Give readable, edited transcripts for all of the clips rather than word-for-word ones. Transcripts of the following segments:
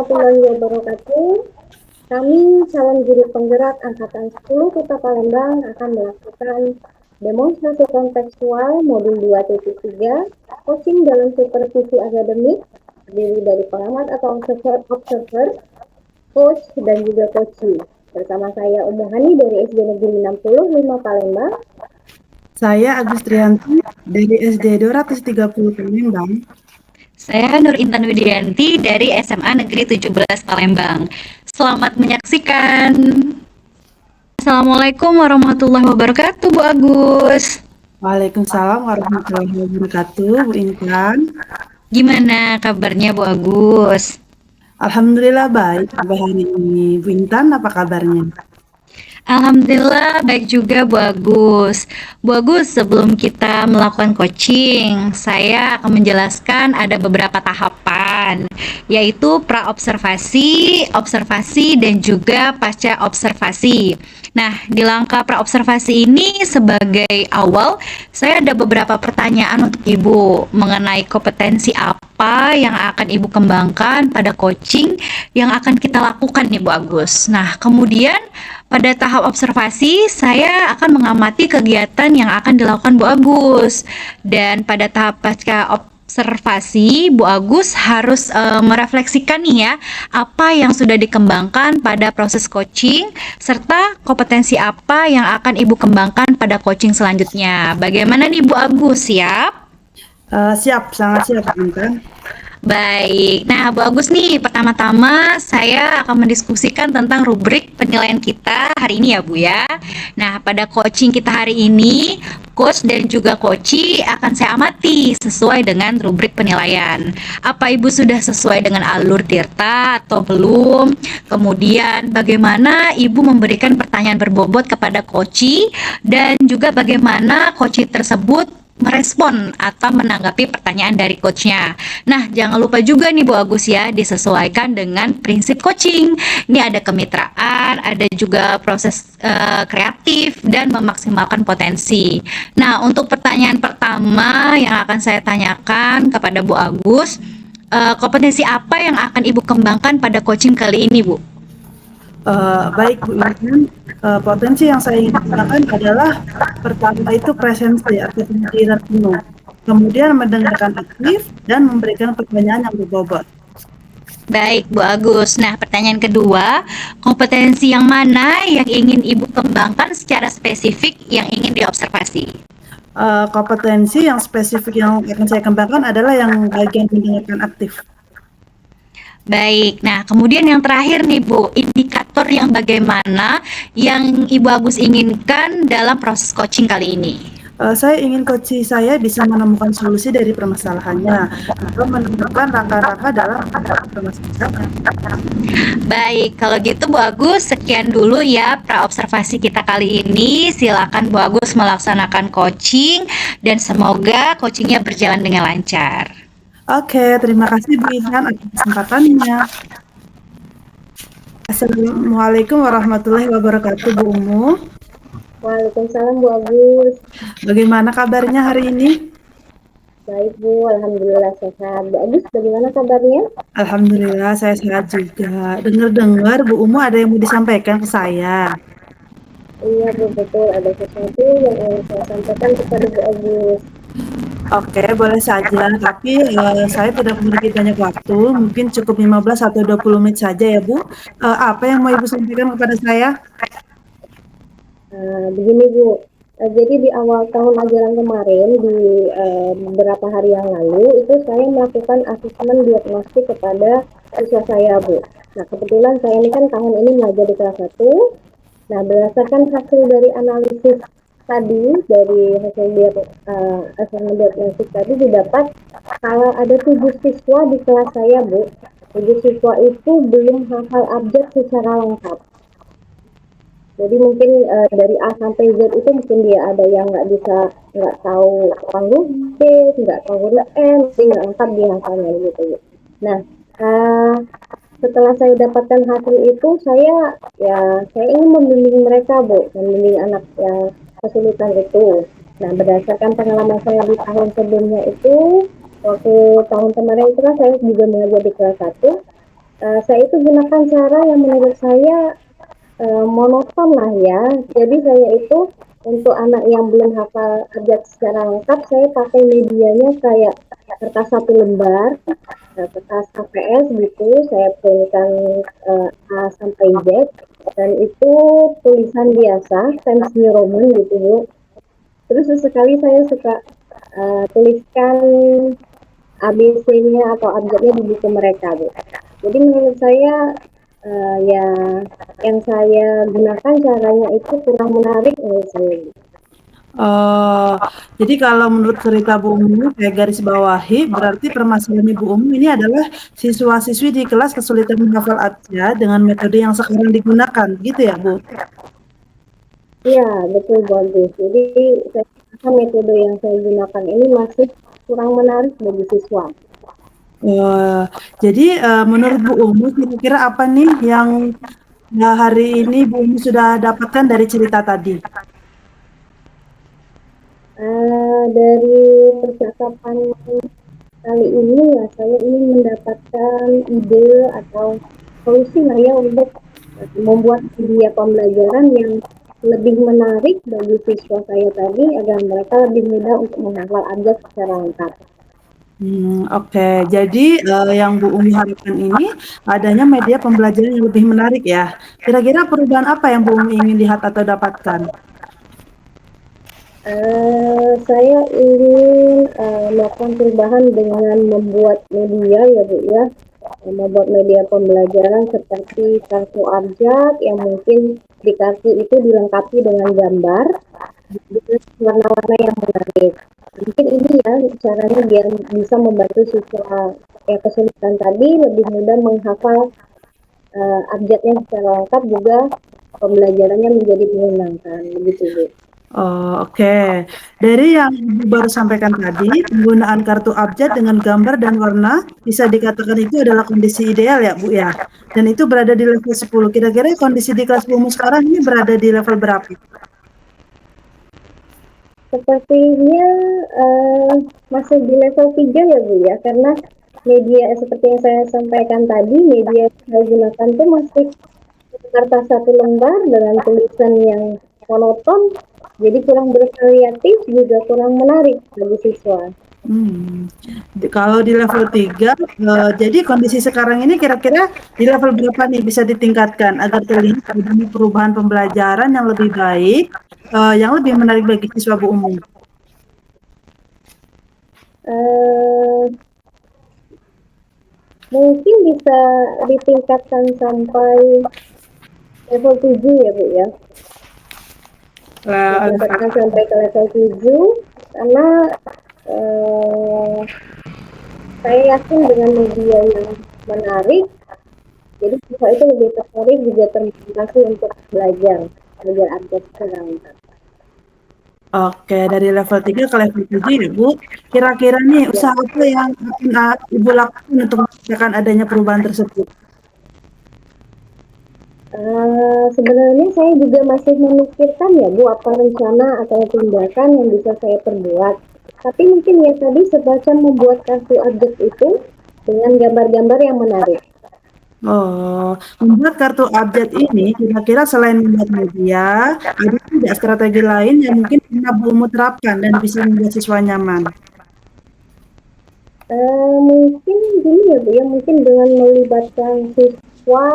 warahmatullahi wabarakatuh. Kami calon guru penggerak Angkatan 10 Kota Palembang akan melakukan demonstrasi kontekstual modul 2.3 coaching dalam supervisi akademik terdiri dari pengamat atau observer, coach, dan juga coachee. Bersama saya Umu Hani dari SD Negeri 65 Palembang. Saya Agus Trianti dari SD 230 Palembang. Saya Nur Intan Widianti dari SMA Negeri 17 Palembang. Selamat menyaksikan. Assalamualaikum warahmatullahi wabarakatuh, Bu Agus. Waalaikumsalam warahmatullahi wabarakatuh, Bu Intan. Gimana kabarnya, Bu Agus? Alhamdulillah baik sampai hari ini. Bu Intan, apa kabarnya? Alhamdulillah baik juga, Bu Agus. Bu Agus, sebelum kita melakukan coaching, saya akan menjelaskan ada beberapa tahapan, yaitu pra-observasi, observasi, dan juga pasca observasi. Nah, di langkah pra-observasi ini sebagai awal, saya ada beberapa pertanyaan untuk Ibu mengenai kompetensi apa yang akan Ibu kembangkan pada coaching yang akan kita lakukan nih, Bu Agus. Nah, kemudian pada tahap observasi, saya akan mengamati kegiatan yang akan dilakukan Bu Agus. Dan pada tahap pasca observasi, Bu Agus harus merefleksikan nih ya, apa yang sudah dikembangkan pada proses coaching, serta kompetensi apa yang akan Ibu kembangkan pada coaching selanjutnya. Bagaimana nih Bu Agus, siap? Siap, sangat siap, Bu Intan. Baik, nah Bu Agus nih, pertama-tama saya akan mendiskusikan tentang rubrik penilaian kita hari ini ya Bu ya. Nah, pada coaching kita hari ini, coach dan juga coachee akan saya amati sesuai dengan rubrik penilaian. Apa Ibu sudah sesuai dengan alur Tirta atau belum? Kemudian bagaimana Ibu memberikan pertanyaan berbobot kepada coachee dan juga bagaimana coachee tersebut merespon atau menanggapi pertanyaan dari coachnya. Nah, jangan lupa juga nih Bu Agus ya, disesuaikan dengan prinsip coaching. Ini ada kemitraan, ada juga proses kreatif dan memaksimalkan potensi. Nah, untuk pertanyaan pertama yang akan saya tanyakan kepada Bu Agus, kompetensi apa yang akan Ibu kembangkan pada coaching kali ini, Bu? Baik Bu Intan, potensi yang saya ingin katakan adalah pertama itu presensi atau kehadiran penuh, kemudian mendengarkan aktif dan memberikan pertanyaan yang berbobot. Baik, Bu Agus. Nah, pertanyaan kedua, kompetensi yang mana yang ingin Ibu kembangkan secara spesifik yang ingin diobservasi? Kompetensi yang spesifik yang akan saya kembangkan adalah yang bagian mendengarkan aktif. Baik, nah kemudian yang terakhir nih Bu, indikator yang bagaimana yang Ibu Agus inginkan dalam proses coaching kali ini? Saya ingin coachee saya bisa menemukan solusi dari permasalahannya atau menemukan langkah-langkah dalam permasalahannya. Baik, kalau gitu Bu Agus, sekian dulu ya pra-observasi kita kali ini. Silakan Bu Agus melaksanakan coaching dan semoga coachingnya berjalan dengan lancar. Oke, terima kasih Bu Intan atas kesempatannya. Assalamualaikum warahmatullahi wabarakatuh, Bu Umu. Waalaikumsalam Bu Agus. Bagaimana kabarnya hari ini? Baik Bu, alhamdulillah sehat. Bu Agus, bagaimana kabarnya? Alhamdulillah saya sehat juga. Dengar-dengar Bu Umu ada yang mau disampaikan ke saya. Iya Bu, betul. Ada sesuatu yang ingin saya sampaikan kepada Bu Agus. Oke, boleh saja, tapi saya tidak memiliki banyak waktu, mungkin cukup 15 atau 20 menit saja ya Bu. Apa yang mau Ibu sampaikan kepada saya? Begini Bu, jadi di awal tahun ajaran kemarin, di beberapa hari yang lalu, itu saya melakukan asesmen diagnostik kepada siswa saya Bu. Nah, kebetulan saya ini kan tahun ini mengajar di kelas 1. Nah, berdasarkan hasil dari analisis tadi, dari hasil asesmen diagnostik tadi didapat kalau ada 7 siswa di kelas saya Bu, 7 siswa itu belum hafal abjad secara lengkap. Jadi mungkin dari A sampai Z itu mungkin dia ada yang nggak tahu huruf B, nggak tahu huruf M, jadi nggak lengkap dia hafalnya gitu. Nah, setelah saya dapatkan hasil itu, saya ingin membimbing mereka Bu, membimbing anak yang kesulitan itu. Nah, berdasarkan pengalaman saya di tahun sebelumnya itu, waktu tahun kemarin itu kan saya juga mengajar di kelas 1. Saya itu gunakan cara yang menurut saya monoton lah ya. Jadi saya itu untuk anak yang belum hafal abjad secara lengkap, saya pakai medianya kayak kertas satu lembar, kertas HVS gitu, saya printkan A sampai Z, dan itu tulisan biasa, Times New Roman gitu Bu. Terus sesekali saya suka tuliskan ABC-nya atau abjadnya di buku mereka Bu. Jadi menurut saya ya yang saya gunakan caranya itu kurang menarik menurut saya. Oh, jadi kalau menurut cerita Bu Umi, saya garis bawahi, berarti permasalahannya Bu Umi ini adalah siswa-siswi di kelas kesulitan menghafal abjad dengan metode yang sekarang digunakan, gitu ya Bu? Iya, betul bagus. Jadi saya rasa metode yang saya gunakan ini masih kurang menarik bagi siswa. Wah, jadi menurut Bu Umi, kira-kira apa nih yang hari ini Bu Umi sudah dapatkan dari cerita tadi? Dari percakapan kali ini ya saya ingin mendapatkan ide atau solusi lah ya untuk membuat media pembelajaran yang lebih menarik bagi siswa saya tadi agar mereka lebih mudah untuk menghafal abjad secara lengkap. Oke. Jadi, yang Bu Umi harapkan ini adanya media pembelajaran yang lebih menarik ya. Kira-kira perubahan apa yang Bu Umi ingin lihat atau dapatkan? Saya ingin melakukan perubahan dengan membuat media ya Bu ya, membuat media pembelajaran seperti kartu abjad yang mungkin di kartu itu dilengkapi dengan gambar dengan warna-warna yang menarik. Mungkin ini ya caranya biar bisa membantu siswa yang kesulitan tadi lebih mudah menghafal abjadnya secara lengkap, juga pembelajarannya menjadi menyenangkan begitu Bu. Oh, oke. Dari yang Ibu baru sampaikan tadi, penggunaan kartu abjad dengan gambar dan warna bisa dikatakan itu adalah kondisi ideal ya, Bu, ya? Dan itu berada di level 10. Kira-kira kondisi di kelas Bu Umi sekarang ini berada di level berapa? Sepertinya masih di level 3 ya Bu ya, karena media seperti yang saya sampaikan tadi, media yang saya gunakan itu masih kertas satu lembar dengan tulisan yang monoton, jadi kurang bervariatif juga kurang menarik bagi siswa. Kalau di level 3, jadi kondisi sekarang ini kira-kira di level berapa nih bisa ditingkatkan agar terlihat adanya perubahan pembelajaran yang lebih baik, yang lebih menarik bagi siswa Bu Umi? Eh, Mungkin bisa ditingkatkan sampai level 7 ya Bu ya. Ditingkatkan sampai ke level 7 karena eh, saya yakin dengan media yang menarik, jadi siswa itu lebih tertarik juga termotivasi untuk belajar abjad secara lengkap. Oke, dari level 3 ke level 7 ya, Bu. Kira-kira nih Ya, usaha apa yang akan Ibu lakukan untuk memastikan adanya perubahan tersebut? sebenarnya saya juga masih memikirkan ya Bu, apa rencana atau tindakan yang bisa saya perbuat. Tapi mungkin ya tadi semacam membuat kartu abjad itu dengan gambar-gambar yang menarik. Oh, membuat kartu abjad ini kira-kira selain membuat media, ada tidak strategi lain yang mungkin pernah Bu Umi terapkan dan bisa membuat siswa nyaman? Mungkin gini ya Bu ya, mungkin dengan melibatkan siswa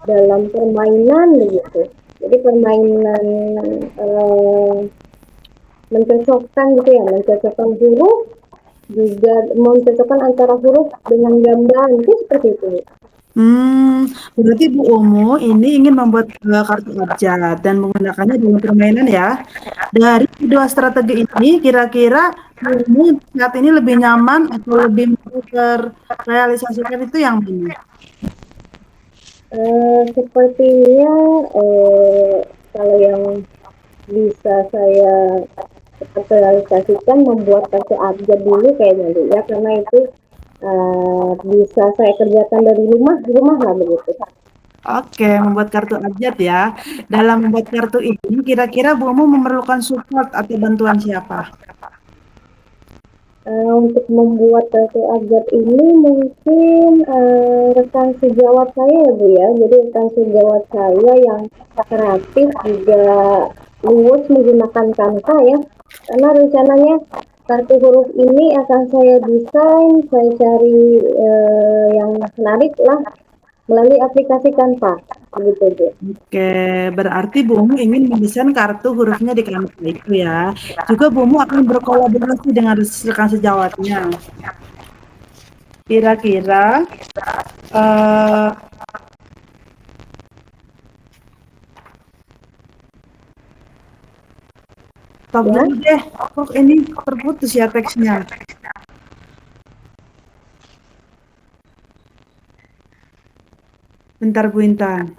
dalam permainan begitu. Jadi permainan eh, mencocokkan gitu ya, mencocokkan huruf, juga mencocokkan antara huruf dengan gambar, mungkin seperti itu. Berarti Bu Omo ini ingin membuat, kartu abjad dan menggunakannya dalam permainan ya. Dari kedua strategi ini kira-kira Bu Omo saat ini lebih nyaman atau lebih mudah terrealisasikan itu yang mana? Sepertinya kalau yang bisa saya realisasikan membuat kartu abjad dulu kayaknya Bu ya, karena itu bisa saya kerjakan dari rumah lah begitu. Oke, membuat kartu abjad ya. Dalam membuat kartu ini kira-kira Bu Omo memerlukan support atau bantuan siapa? Untuk membuat kartu ajar ini mungkin rekan sejawat saya ya Bu ya. Jadi rekan sejawat saya yang kreatif juga luwes menggunakan Canva ya. Karena rencananya kartu huruf ini akan saya desain, saya cari yang menarik lah melalui aplikasi Canva. Begitu Bu. Oke, berarti Bumu ingin mendesain kartu hurufnya di Canva itu ya. Juga Bumu akan berkolaborasi dengan rekan sejawatnya. Kira-kira eh stop Ya. dulu deh. Kok ini terputus ya teksnya? Bentar Bu Intan.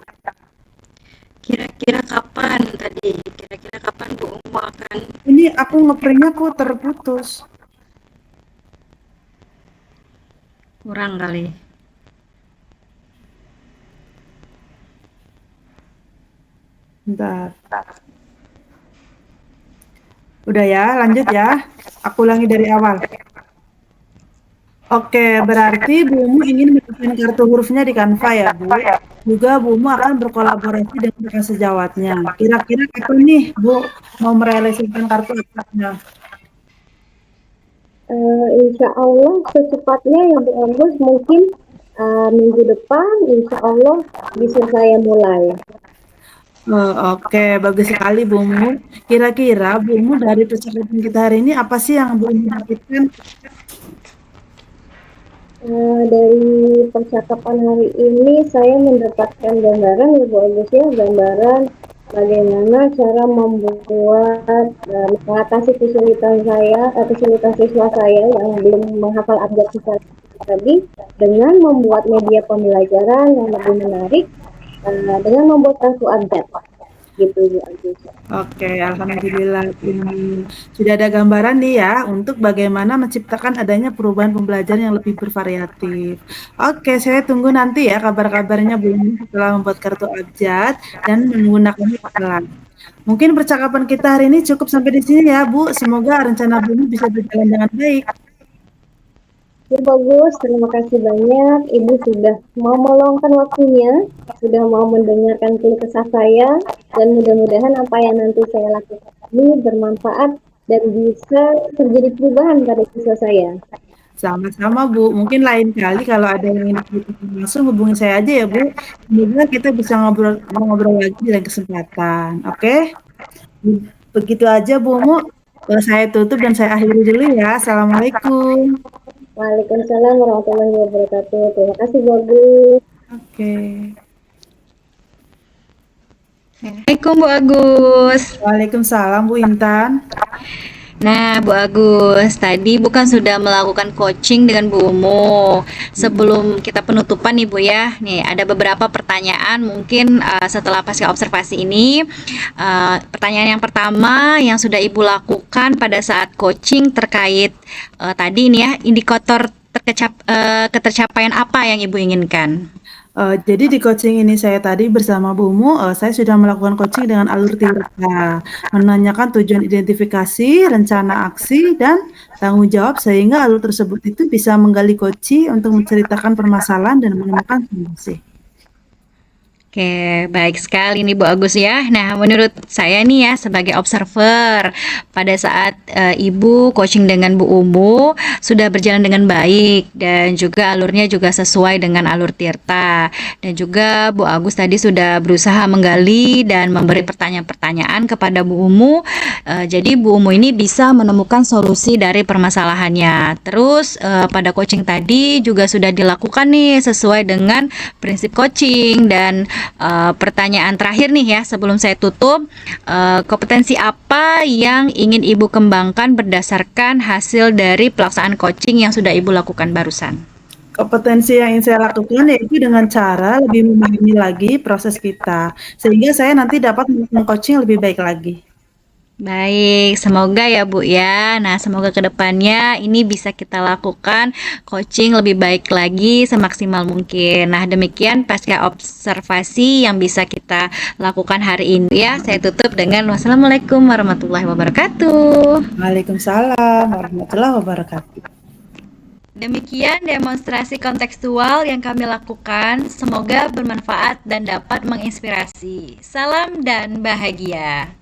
Kira-kira kapan tadi? Kira-kira kapan Bu Umu akan Ini aku ngeprintnya kok terputus. kurang kali? Bentar. Udah ya, lanjut ya. Aku ulangi dari awal. Oke, berarti Bumu ingin mendesain kartu hurufnya di Canva ya, Bu. Juga Bumu akan berkolaborasi dengan rekan sejawatnya. Kira-kira kapan nih, Bu, mau merealisasikan kartu hurufnya? Insya Allah secepatnya ya Bu Agus, mungkin minggu depan insya Allah bisa saya mulai. Oke, bagus sekali Bumu. Kira-kira Bumu dari percakapan kita hari ini apa sih yang Bumu dapatkan? Dari percakapan hari ini saya mendapatkan gambaran ya Bu Agus ya, gambaran bagaimana cara membuat mengatasi kesulitan siswa saya yang belum menghafal abjad sifat tadi dengan membuat media pembelajaran yang lebih menarik dengan membuat kartu abjad gitu Bu Agus. Oke, alhamdulillah ini sudah ada gambaran nih ya untuk bagaimana menciptakan adanya perubahan pembelajaran yang lebih bervariatif. Oke, saya tunggu nanti ya kabar-kabarnya Bu Yuni setelah membuat kartu abjad dan menggunakannya di kelas. Mungkin percakapan kita hari ini cukup sampai di sini ya Bu. Semoga rencana Bu Yuni bisa berjalan dengan baik. Ya bagus, terima kasih banyak. Ibu sudah mau meluangkan waktunya, sudah mau mendengarkan keluh kesah saya, dan mudah-mudahan apa yang nanti saya lakukan ini bermanfaat dan bisa terjadi perubahan pada siswa saya. Sama-sama Bu. Mungkin lain kali kalau ada yang ingin kita langsung hubungi saya aja ya Bu. Semoga kita bisa ngobrol lagi di lain kesempatan. Oke? Begitu aja Bu Mu. Saya tutup dan saya akhiri dulu ya. Assalamualaikum. Waalaikumsalam warahmatullahi wabarakatuh. Terima kasih bagus. Oke. Assalamualaikum Bu Agus. Waalaikumsalam Bu Intan. Nah, Bu Agus, tadi bukan sudah melakukan coaching dengan Bu Umu. Sebelum kita penutupan nih Bu ya, nih ada beberapa pertanyaan mungkin setelah pasca observasi ini. Pertanyaan yang pertama yang sudah Ibu lakukan pada saat coaching terkait tadi nih ya, indikator ketercapaian apa yang Ibu inginkan? Jadi di coaching ini saya tadi bersama Bu Mu, saya sudah melakukan coaching dengan alur Tirta, menanyakan tujuan identifikasi, rencana aksi, dan tanggung jawab sehingga alur tersebut itu bisa menggali coaching untuk menceritakan permasalahan dan menemukan solusi. Oke, baik sekali nih Bu Agus ya. Nah, menurut saya nih ya sebagai observer pada saat Ibu coaching dengan Bu Umu sudah berjalan dengan baik dan juga alurnya juga sesuai dengan alur Tirta. Dan juga Bu Agus tadi sudah berusaha menggali dan memberi pertanyaan-pertanyaan kepada Bu Umu. Jadi Bu Umu ini bisa menemukan solusi dari permasalahannya. Terus pada coaching tadi juga sudah dilakukan nih sesuai dengan prinsip coaching dan pertanyaan terakhir nih ya sebelum saya tutup, kompetensi apa yang ingin Ibu kembangkan berdasarkan hasil dari pelaksanaan coaching yang sudah Ibu lakukan barusan? Kompetensi yang ingin saya lakukan yaitu dengan cara lebih memahami lagi proses kita, sehingga saya nanti dapat melakukan coaching lebih baik lagi. Baik, semoga ya Bu ya. Nah, semoga kedepannya ini bisa kita lakukan coaching lebih baik lagi semaksimal mungkin. Nah, demikian pasca observasi yang bisa kita lakukan hari ini ya. Saya tutup dengan wassalamualaikum warahmatullahi wabarakatuh. Waalaikumsalam warahmatullahi wabarakatuh. Demikian demonstrasi kontekstual yang kami lakukan. Semoga bermanfaat dan dapat menginspirasi. Salam dan bahagia.